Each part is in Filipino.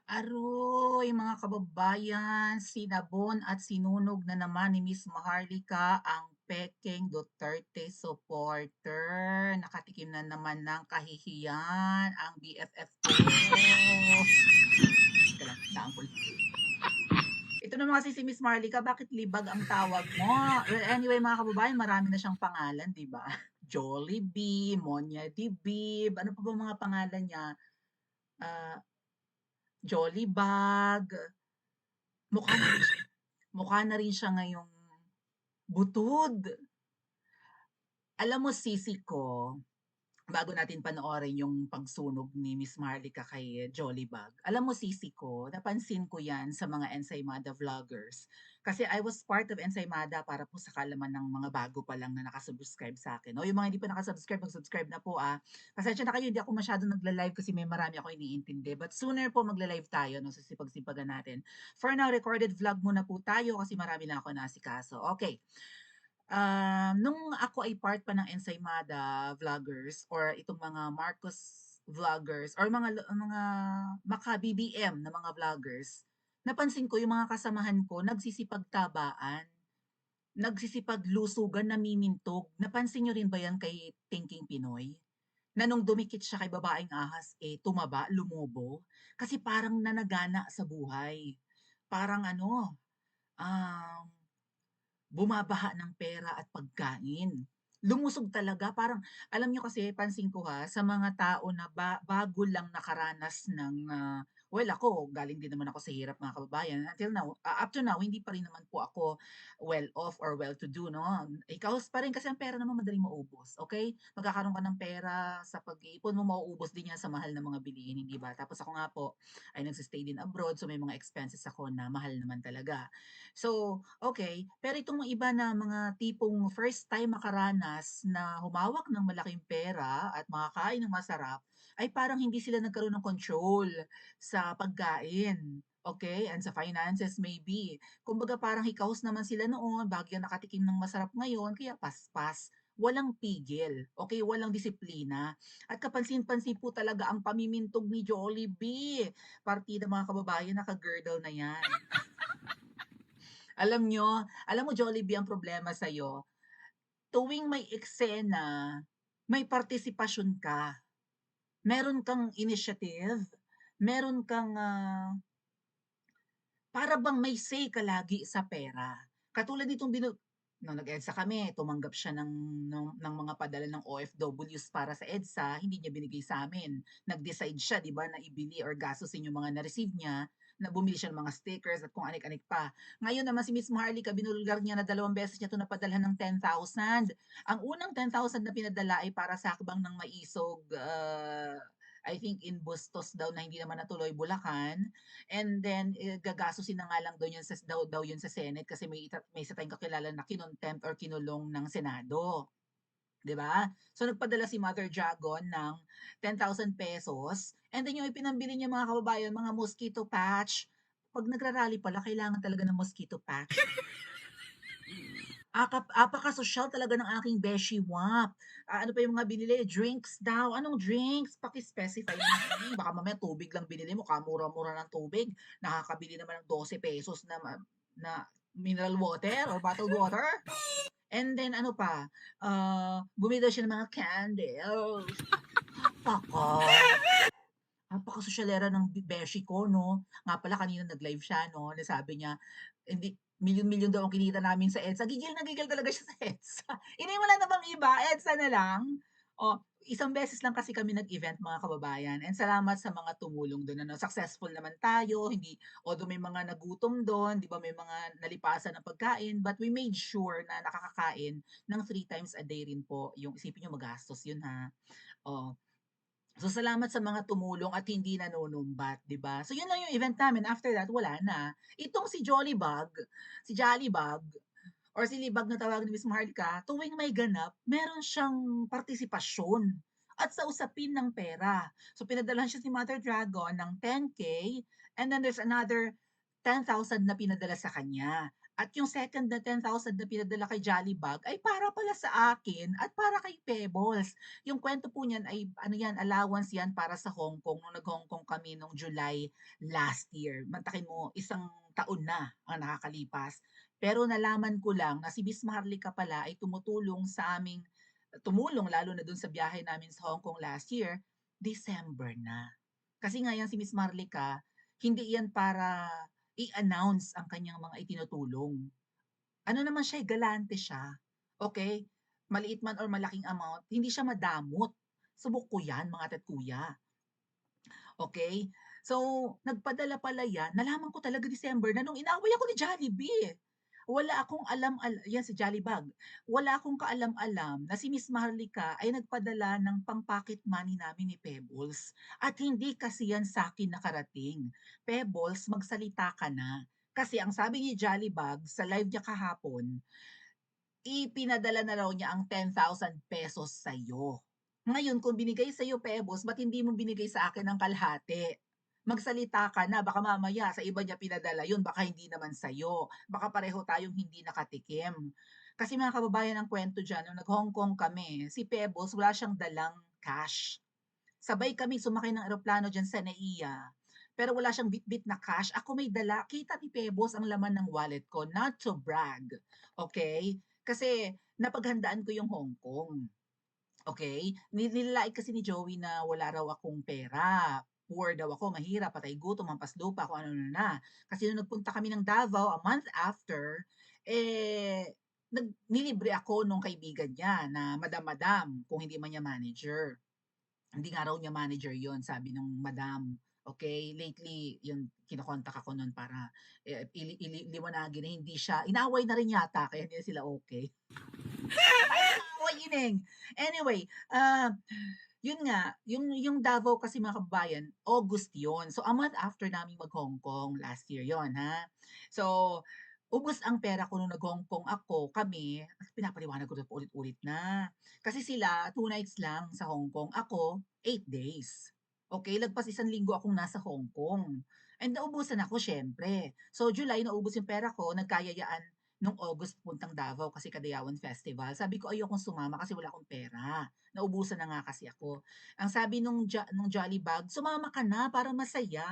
Aroy mga kababayan, sinabon at sinunog na naman ni Miss Maharlika ang pekeng Duterte supporter. Nakatikim na naman ng kahihiyan ang BFF ko. Teka lang, naangkol. Ito naman kasi si Miss Marlica, bakit libag ang tawag mo? Well, anyway mga kababayan, marami na siyang pangalan, di ba? Jollibee, Monya Dibib, ano pa ba mga pangalan niya? Ah, Jollibag, mukha na rin siya, mukha na rin siya ngayong butod. Alam mo, sisi ko, bago natin panoorin yung pagsunog ni Miss Marlica kay Jollibag, alam mo sisi ko, napansin ko yan sa mga Ensaymada vloggers. Kasi I was part of Ensaymada para po sa kalaman ng mga bago pa lang na nakasubscribe sa akin. O yung mga hindi pa nakasubscribe, mag-subscribe na po ah. Pasensya na kayo, hindi ako masyado nagla-live kasi may marami ako iniintindi. But sooner po magla-live tayo, no, sa sipag-sipagan natin. For now, recorded vlog muna po tayo kasi marami na ako nasikaso. Okay. Nung ako ay part pa ng Ensaymada vloggers or itong mga Marcos vloggers or mga maka-BBM na mga vloggers, napansin ko yung mga kasamahan ko nagsisipagtabaan, nagsisipaglusugan, namimintog. Napansin niyo rin ba yan kay Thinking Pinoy? Na nung dumikit siya kay babaeng ahas, eh, tumaba, lumobo, kasi parang nanagana sa buhay. Parang ano, um, bumabaha ng pera at pagkain. Lumusog talaga, parang alam niyo kasi pansin ko ha, sa mga tao na bago lang nakaranas ng, well ako galing din naman ako sa hirap mga kababayan, until now, up to now hindi pa rin naman po ako well off or well to do 'no. Ikaw pa rin kasi ang pera naman madaling maubos, okay? Magkakaroon ka ng pera sa pag-iipon mo, mauubos din yan sa mahal ng mga bilihin, hindi ba? Tapos ako nga po ay nagse-stay din abroad, so may mga expenses ako na mahal naman talaga. So, okay. Pero itong mga iba na mga tipong first time makaranas na humawak ng malaking pera at makakain ng masarap, ay parang hindi sila nagkaroon ng control sa pagkain. Okay, and sa finances maybe. Kumbaga parang hikahos naman sila noon, bagyang nakatikim ng masarap ngayon, kaya paspas. Walang pigil, okay, walang disiplina. At kapansin-pansin po talaga ang pamimintog ni Jollibee. Partida mga kababayan, naka-girdle na yan. Alam mo Jollibee ang problema sa'yo, tuwing may eksena, may partisipasyon ka, meron kang initiative, meron kang, para bang may say ka lagi sa pera. Katulad nitong nung nag-EDSA kami, tumanggap siya ng mga padala ng OFWs para sa EDSA, hindi niya binigay sa amin. Nag-decide siya, 'di ba, na ibili or gastusin yung mga na-receive niya, na bumili siya ng mga stickers at kung anik-anik pa. Ngayon naman si Miss Maharlika, binulgar niya na 2 beses niya 'to napadalhan ng 10,000. Ang unang 10,000 na pinadala ay para sa hakbang ng Maisog, I think in Bustos daw na hindi naman natuloy, Bulacan. And then, gagastusin na nga lang daw yun daw yun sa Senate kasi may isa tayong kakilala na kinontempt or kinulong ng Senado. 'Di ba? So nagpadala si Mother Dragon ng 10,000 pesos and then yung ipinambili niya mga kababayan, mga mosquito patch. 'Pag nagra-rally pala kailangan talaga ng mosquito patch. Apakasosyal talaga ng aking beshi wap. Ano pa yung mga binili, drinks daw. Anong drinks? Paki-specify naman, baka mamaya tubig lang binili mo, kamura-mura ng tubig. Nakakabili naman ng 12 pesos na mineral water or bottled water. And then ano pa, bumili daw siya ng mga candles. Pako. Napakasosyalera ng beshi ko 'no. Nga pala kanina nag-live siya 'no, na sabi niya hindi milyon-milyon daw ang kinita namin sa EDSA. Gigil na gigil talaga siya sa EDSA. Hindi wala na bang iba, EDSA na lang. Oh, isang beses lang kasi kami nag-event mga kababayan and salamat sa mga tumulong dun ano. Successful naman tayo, hindi although may mga nagutom dun, 'di ba, may mga nalipasan ng pagkain, but we made sure na nakakakain ng 3 times a day rin po. Yung isipin niyo magastos yun ha. Oh, so, salamat sa mga tumulong at hindi nanunumbat, 'di ba? So, 'yun lang yung event namin. After that, wala na. Itong si Jollibag or si Libag na tawagin ni Miss Maharlika, tuwing may ganap, meron siyang partisipasyon at sa usapin ng pera. So, pinadalhan siya si Mother Dragon ng 10K and then there's another 10,000 na pinadala sa kanya. At yung second na 10,000 na pinadala kay Jollibag ay para pala sa akin at para kay Pebbles. Yung kwento po niyan ay ano yan, allowance yan para sa Hong Kong nung nag-Hong Kong kami nung July last year. Mantakin mo, isang taon na ang nakakalipas. Pero nalaman ko lang na si Miss Maharlika pala ay tumulong lalo na dun sa biyahe namin sa Hong Kong last year, December na. Kasi nga yan si Miss Marlica, hindi yan para i-announce ang kanyang mga itinutulong. Ano naman siya, galante siya. Okay? Maliit man or malaking amount, hindi siya madamot. Subok ko yan, mga ate at kuya. Okay? So, nagpadala pala yan, nalaman ko talaga December na nung inaway ako ni Jollibee. Wala akong yan si Jollibag. Wala akong kaalam-alam na si Miss Maharlika ay nagpadala ng pang-pocket money namin ni Pebbles. At hindi kasi yan sa akin nakarating. Pebbles, magsalita ka na. Kasi ang sabi ni Jollibag sa live niya kahapon, ipinadala na raw niya ang 10,000 pesos sa'yo. Ngayon kung binigay sa'yo, Pebbles, ba't hindi mo binigay sa akin ng kalahati? Magsalita ka na, baka mamaya sa iba niya pinadala yun, baka hindi naman sa'yo. Baka pareho tayong hindi nakatikim. Kasi mga kababayan ng kwento dyan, nung nag-Hong Kong kami, si Pebbles wala siyang dalang cash. Sabay kami sumakay ng eroplano dyan sa NAIA, pero wala siyang bit-bit na cash. Ako may dala. Kita ni Pebbles ang laman ng wallet ko, not to brag. Okay? Kasi napaghandaan ko yung Hong Kong. Okay? Nilalait kasi ni Joey na wala raw akong pera. Poor daw ako, mahirap, patay gutom, hampas lupa, kung ano na. Kasi nung nagpunta kami ng Davao a month after, nilibre ako nung kaibigan niya na madam-madam, kung hindi man niya manager. Hindi nga raw niya manager yon, sabi nung madam. Okay, lately yun kinokontak ako nun para liwanagin na hindi siya, inaway na rin yata kaya hindi na sila okay. Away ining. Anyway, yun nga, yung Davao kasi mga kababayan, August yun. So, a month after namin mag-Hong Kong, last year yon ha. So, ubos ang pera ko nung nag-Hong Kong kami, pinapaliwanag ko na po ulit-ulit na. Kasi sila, 2 nights lang sa Hong Kong, ako, 8 days. Okay, lagpas 1 linggo akong nasa Hong Kong. And naubusan ako, syempre. So, July, naubos yung pera ko, nagkayayaan nung August puntang Davao kasi Kadayawan Festival. Sabi ko ayokong sumama kasi wala akong pera. Naubusan na nga kasi ako. Ang sabi nung Jolly Bag, sumama ka na para masaya.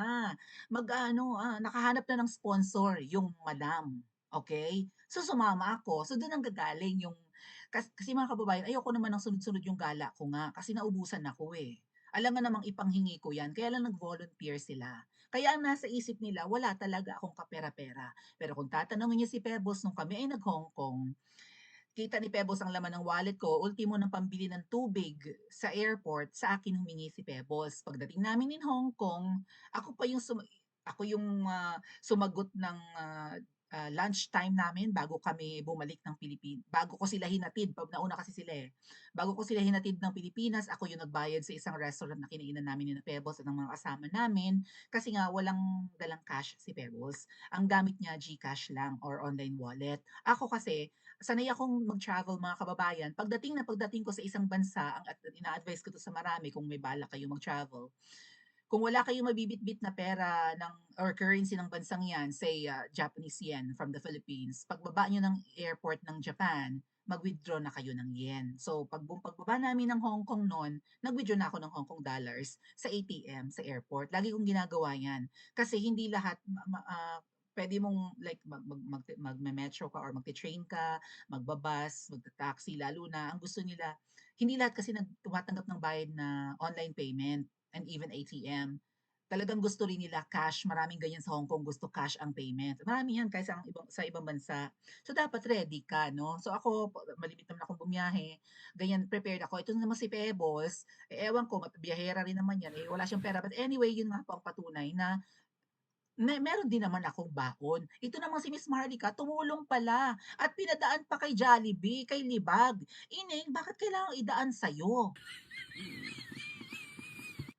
Mag-ano, nakahanap na ng sponsor yung madam. Okay? So sumama ako. So doon ang gagaling yung kasi mga kababayan, ayoko naman ng sunod-sunod yung gala ko nga kasi naubusan ako eh. Alam nga namang ipanghingi ko yan, kaya lang nag-volunteer sila. Kaya ang nasa isip nila, wala talaga akong kapera-pera. Pero kung tatanungin niyo si Pebbles nung kami ay nag-Hong Kong, kita ni Pebbles ang laman ng wallet ko, ultimo ng pambili ng tubig sa airport, sa akin humingi si Pebbles. Pagdating namin in Hong Kong, ako yung sumagot ng lunch time namin bago kami bumalik ng Pilipinas. Bago ko sila hinatid, nauna kasi sila eh. Bago ko sila hinatid ng Pilipinas, ako yung nagbayad sa isang restaurant na kinainan namin ni Pebbles at ng mga kasama namin kasi nga walang dalang cash si Pebbles. Ang gamit niya GCash lang or online wallet. Ako kasi sanay akong mag-travel mga kababayan. Pagdating ko sa isang bansa, ang ina-advise ko to sa marami kung may balak kayo mag-travel. Kung wala kayong mabibitbit na pera or currency ng bansang yan, say Japanese yen from the Philippines, pagbaba nyo ng airport ng Japan, mag-withdraw na kayo ng yen. So, pagbaba namin ng Hong Kong noon, nag-withdraw na ako ng Hong Kong dollars sa ATM, sa airport. Lagi kong ginagawa yan. Kasi hindi lahat, pwede mong like magme-metro ka or magte-train ka, magbabas, magta-taxi, lalo na ang gusto nila, hindi lahat kasi tumatanggap ng bayad na online payment and even ATM. Talagang gusto rin nila cash. Maraming ganyan sa Hong Kong, gusto cash ang payment. Marami yan kaysa sa ibang bansa. So, dapat ready ka, no? So, ako, malimit naman akong bumiyahe. Ganyan, prepared ako. Ito naman si Pebbles. Ewan ko, biyahera rin naman yan. Wala siyang pera. But anyway, yun nga po ang patunay na meron din naman akong baon. Ito namang si Miss Marlica, tumulong pala at pinadaan pa kay Jollibee, kay Libag. Ining, bakit kailangang idaan sa'yo?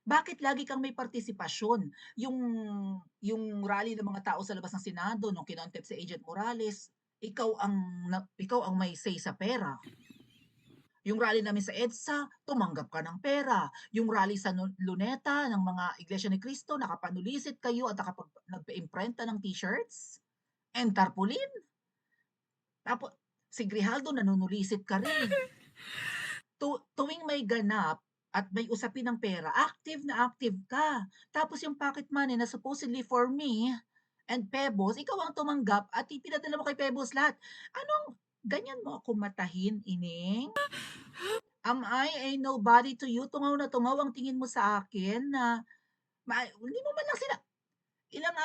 Bakit lagi kang may partisipasyon? Yung rally ng mga tao sa labas ng Senado nung kinontempt si Agent Morales, ikaw ang may say sa pera. Yung rally namin sa EDSA, tumanggap ka ng pera. Yung rally sa Luneta ng mga Iglesia ni Cristo, nakapanulisit kayo at nagpa-imprenta ng t-shirts and tarpaulin. Tapos si Grijaldo nanunulisit ka rin. Tuwing may ganap at may usapin ng pera, active ka. Tapos yung pocket money na supposedly for me and Pebbles, ikaw ang tumanggap at ipinadala mo kay Pebbles lahat. Anong ganyan mo ako matahin, ining? Am I a nobody to you? Tungaw na tungaw ang tingin mo sa akin na hindi mo man lang ilang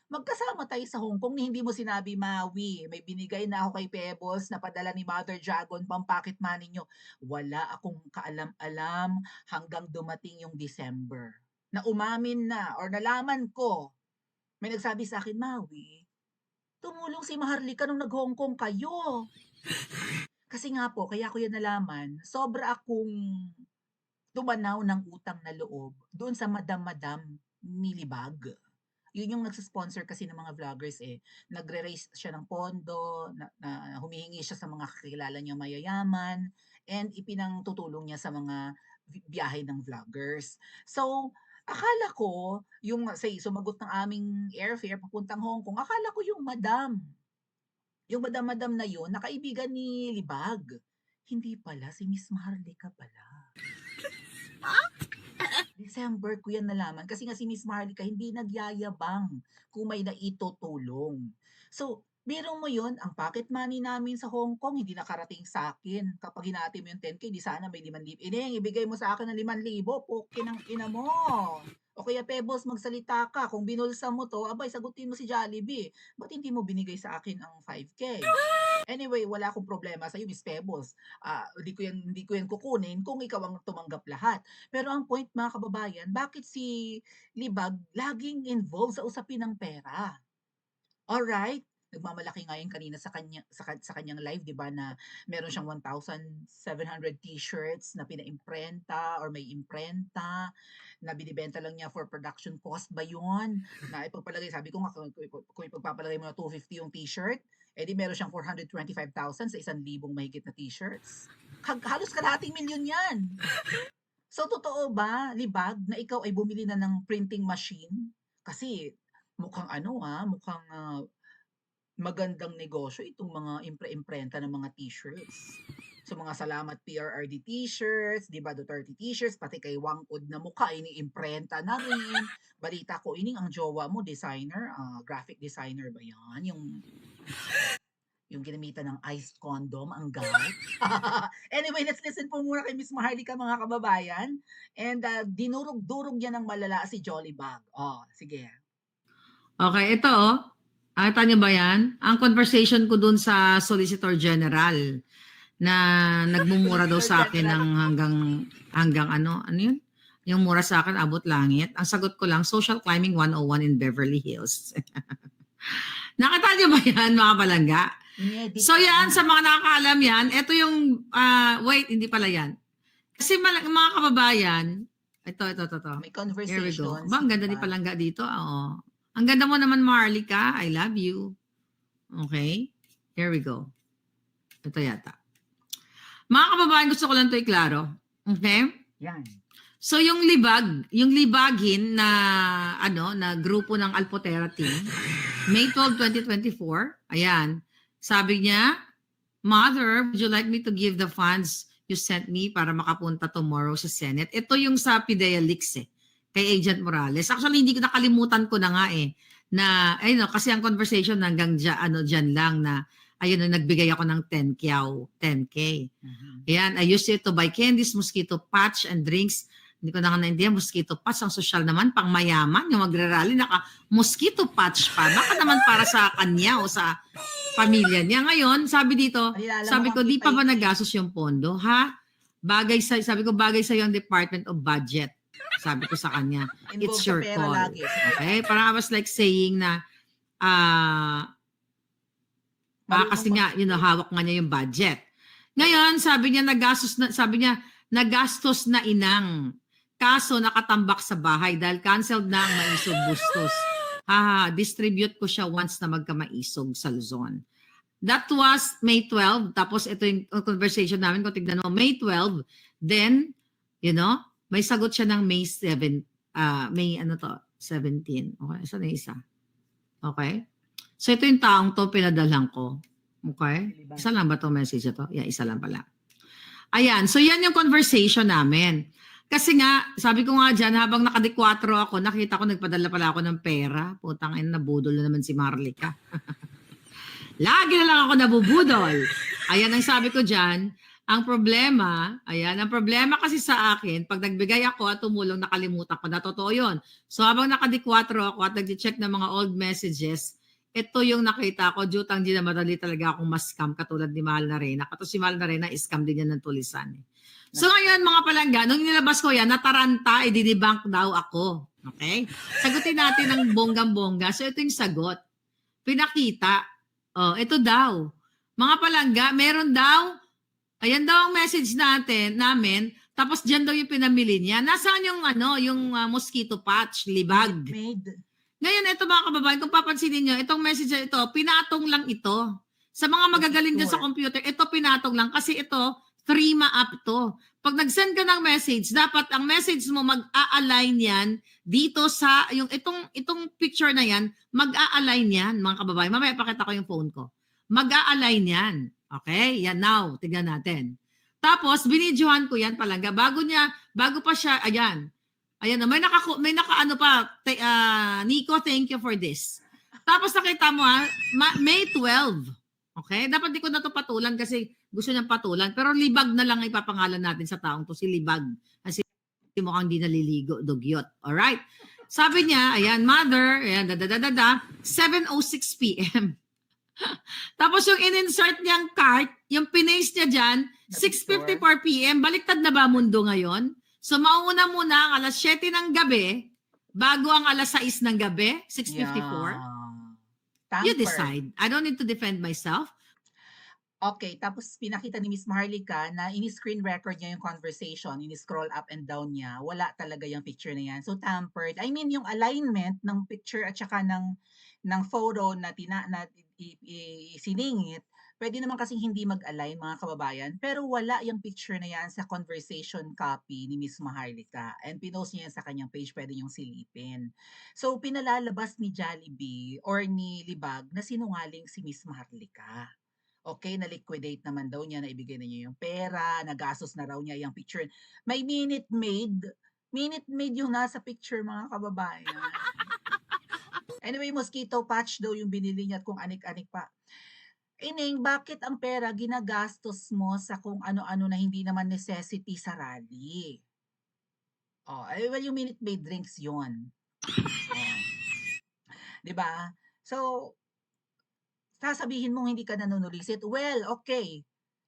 magkasama tayo sa Hong Kong ni hindi mo sinabi, Maui, may binigay na ako kay Pebbles na padala ni Mother Dragon pang pocket money niyo. Wala akong kaalam-alam hanggang dumating yung December. Na umamin na or nalaman ko, may nagsabi sa akin, Maui, tumulong si Maharlika nung nag-Hong Kong kayo. Kasi nga po, kaya ko yan nalaman, sobra akong tumanaw ng utang na loob doon sa madam-madam Milibag. Yun yung nagsa-sponsor kasi ng mga vloggers eh. Nagre-raise siya ng pondo, na humihingi siya sa mga kakilala niya mayayaman, and ipinangtutulong niya sa mga biyahe ng vloggers. So, akala ko, say, sumagot ng aming airfare papuntang Hong Kong, akala ko yung madam-madam na yun, nakaibigan ni Libag. Hindi pala, si Miss Maharlika pala. December ko yan nalaman kasi nga si Miss Maharlika hindi nagyayabang kung may naitutulong. So, biro mo yun, ang pocket money namin sa Hong Kong hindi nakarating sa akin. Kapag hinati mo yung 10K, di sana may 5,000. Ineng, ibigay mo sa akin ng 5,000, pokin ang ina mo. O kaya Pebbles, magsalita ka. Kung binulsa mo to, abay, sagutin mo si Jollibee. Ba't hindi mo binigay sa akin ang 5K? Anyway, wala akong problema sa iyo, Miss Pebbles. Hindi ko yan kukunin kung ikaw ang tumanggap lahat. Pero ang point, mga kababayan, bakit si Libag laging involved sa usapin ng pera? Alright, nagmamalaki nga yun kanina sa kanyang live, 'di ba, na meron siyang 1,700 t-shirts na pinaimprenta or may imprenta na binibenta lang niya for production cost ba yun? Na ipagpalagay, sabi ko nga kung ipagpapalagay mo na 250 yung t-shirt, eh di meron siyang 425,000 sa 1,000 mahigit na t-shirts. Halos kalahating milyon 'yan. So totoo ba, Libag, na ikaw ay bumili na ng printing machine? Kasi mukhang magandang negosyo itong mga imprenta ng mga t-shirts. So mga salamat PRRD t-shirts, 'di ba, Duterte t-shirts, pati kay Wangod na mukha ini-imprenta na rin. Balita ko ining ang jowa mo designer, graphic designer ba 'yan? Yung ginamitan ng iced condom, ang gout. Anyway, let's listen po muna kay Miss Maharlika, mga kababayan. And dinurog-durog niya ng malala si Jollibag. Oh, sige. Okay, ito oh. Nakita niyo ba yan? Ang conversation ko dun sa Solicitor General na nagmumura daw sa akin ng hanggang ano yun? Yung mura sa akin abot langit. Ang sagot ko lang, Social Climbing 101 in Beverly Hills. Nakita niyo ba yan, mga palangga? So yan, sa mga nakakaalam yan, ito yung, wait, hindi pala yan. Kasi mga kababayan, ito. May conversation. Here we go. Ba, ang ganda ni Palangga dito. Oo. Ang ganda mo naman, Maharlika. I love you. Okay? Here we go. Ito yata. Mga kababayan, gusto ko lang ito iklaro. Okay? Yan. So yung libagin na na grupo ng Alpotera team, May 12, 2024, ayan, sabi niya, Mother, would you like me to give the funds you sent me para makapunta tomorrow sa Senate? Ito yung sa PIDEA Leaks kay Agent Morales. Actually, hindi ko nakalimutan ko na nga na, kasi ang conversation hanggang dyan lang na, nagbigay ako ng 10K. Mhm. Ayan, I used it to buy candies, mosquito patch, and drinks. Hindi ko na naintindihan, mosquito patch, ang social naman, pang mayaman, yung magre-rally, mosquito patch pa. Baka naman para sa kanya o sa pamilya niya. Ngayon, sabi dito, sabi ko, di pa ba nagastos yung pondo? Ha? Sabi ko, bagay sa yung Department of Budget. Sabi ko sa kanya, it's your call. Okay? Parang I was like saying na, kasi nga, hawak nga niya yung budget. Ngayon, sabi niya, nagastos na inang. Kaso, nakatambak sa bahay dahil canceled na ang Maisog Bustos. Distribute ko siya once na magka-Maisog sa Luzon. That was May 12. Tapos, ito yung conversation namin. Kung tignan mo, May 12. Then, may sagot siya ng May 7. May 17. Okay, saan na isa? Okay? So, ito yung taong to pinadalang ko. Okay? Si Libag. Isa lang ba 'tong message na 'to? Yeah, isa lang pala. Ayan, so yan yung conversation namin. Kasi nga, sabi ko nga dyan, habang nakadikwatro ako, nakita ko nagpadala pala ako ng pera. Putang ina, nabudol na naman si Marlica. Lagi na lang ako nabubudol. Ayan ang sabi ko dyan. Ang problema, ayan, ang problema kasi sa akin, pag nagbigay ako at tumulong, nakalimutan ko na totoo yun. So habang nakadikwatro ako at nag-check ng mga old messages, ito yung nakita ko, jutang di na madali talaga akong ma-scam katulad ni Mahal na Reyna. Kato si Mahal na Reyna, scam din yan ng tulisan. So ngayon mga palangga, nung nilabas ko yan, nataranta, idinibunk daw ako. Okay? Sagutin natin ng bonggang-bongga. So ito yung sagot. Pinakita. Oh, ito daw. Mga palangga, meron daw, ayan daw ang message namin, tapos dyan daw yung pinamili niya. Nasaan yung yung mosquito patch, libag. Made. Ngayon, ito mga kababayan, kung papansinin nyo, itong message na ito, pinatong lang ito. Sa mga magagaling din sa computer, ito pinatong lang kasi ito, 3 up to. Pag nag-send ka ng message, dapat ang message mo mag-a-align yan dito sa, itong picture na yan, mag-a-align yan, mga kababayan. Mamaya pakita ko yung phone ko. Mag-a-align yan. Okay? Yan now. Tignan natin. Tapos, binidyohan ko yan palangga. Bago pa siya, ayan. Ayan na, may naka-ano pa, Nico, thank you for this. Tapos nakita mo May 12. Okay? Dapat di ko na to patulan kasi gusto niyang patulan. Pero Libag na lang ipapangalan natin sa taong to, si Libag. Kasi mukhang di naliligo, dugyot. Alright? Sabi niya, ayan, mother, ayan, 7:06 p.m. Tapos yung in-insert niyang cart, yung pinaste niya dyan, 6:54 p.m. Baliktad na ba mundo ngayon? So mauna muna ang alas 7 ng gabi, bago ang alas 6 ng gabi, 6:54. Yeah. You decide. I don't need to defend myself. Okay, tapos pinakita ni Miss Maharlika na ini-screen record niya yung conversation, ini-scroll up and down niya, wala talaga yung picture na yan. So tampered. I mean, yung alignment ng picture at saka ng photo na siningit, pwede naman kasing hindi mag-align mga kababayan, pero wala yung picture na yan sa conversation copy ni Miss Maharlika. And pinost niya yan sa kanyang page, pwede niyong silipin. So pinalalabas ni Jollibee or ni Libag na sinungaling si Miss Maharlika. Okay, na-liquidate naman daw niya, naibigay na niya yung pera, nagastos na raw niya yung picture. May Minute Maid yung nasa picture mga kababayan. Anyway, mosquito patch daw yung binili niya at kung anik-anik pa. Ining, bakit ang pera ginagastos mo sa kung ano-ano na hindi naman necessity sa rally? Oh, well, yung Minute Maid drinks yun. Oh. 'Di ba? So, sasabihin mong hindi ka nanunulisit. Well, okay.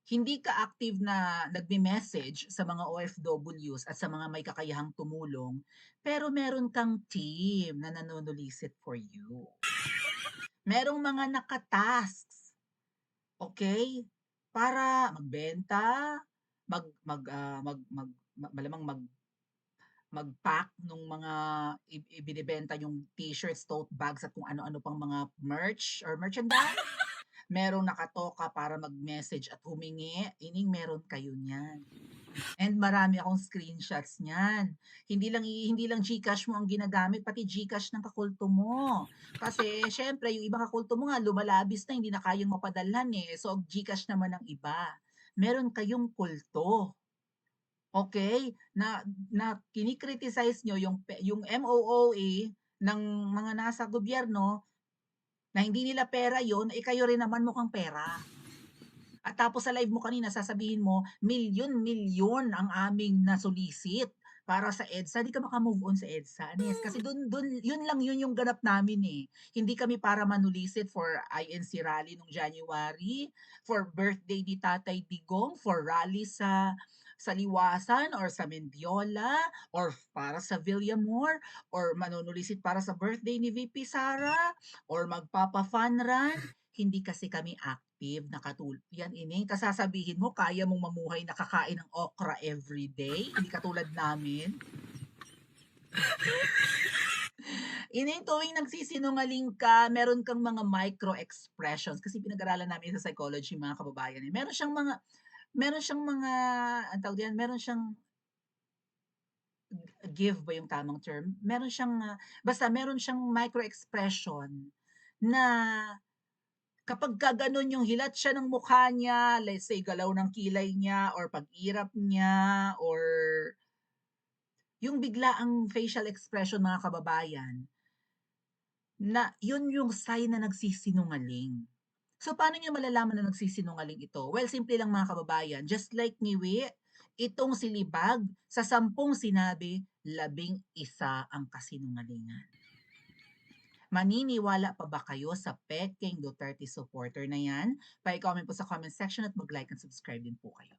Hindi ka active na nagme-message sa mga OFWs at sa mga may kakayahang tumulong, pero meron kang team na nanunulisit for you. Merong mga nakatasks, okay? Para magbenta, malamang mag-pack nung mga ibinibenta yung t-shirts, tote bags at kung ano-ano pang mga merch or merchandise. Merong nakatoka para mag-message at humingi, ining meron kayo niyan. And marami akong screenshots niyan. Hindi lang GCash mo ang ginagamit, pati GCash ng kakulto mo. Kasi syempre yung ibang kakulto mo nga lumalabis na, hindi na kayang mapadalhan eh. So GCash naman ang iba. Meron kayong kulto. Okay? Na kini-criticize nyo yung MOOE ng mga nasa gobyerno na hindi nila pera yon, eh kayo rin naman mukhang pera. At tapos sa live mo kanina sasabihin mo, milyon-milyon ang aming nasulisit para sa EDSA. Di ka maka-move on sa EDSA. Yes, kasi dun, yun yung ganap namin eh. Hindi kami para manulisit for INC rally nung January, for birthday ni Tatay Digong, for rally sa Liwasan or sa Mendiola or para sa Villamor or manunulisit para sa birthday ni VP Sara or magpapa-fun run. Hindi kasi kami active na yan ining. Tas sasabihin mo, kaya mong mamuhay nakakain ng okra everyday? Hindi katulad namin. Ining, tuwing nagsisinungaling ka, meron kang mga micro-expressions. Kasi pinag-aralan namin sa psychology, mga kababayan. Meron siyang mga, ang tawag yan, meron siyang give ba yung tamang term? Meron siyang, basta meron siyang micro-expression na Kapagka gano'n yung hilat siya ng mukha niya, let's say galaw ng kilay niya or pag-irap niya or yung biglaang facial expression mga kababayan, na yun yung sign na nagsisinungaling. So, paano niyo malalaman na nagsisinungaling ito? Well, simple lang mga kababayan, just like ngiwi, itong si Libag, sa 10 sinabi, 11 ang kasinungalingan. Maniniwala pa ba kayo sa pekeng Duterte supporter na yan? Pa-comment po sa comment section at mag-like and subscribe din po kayo.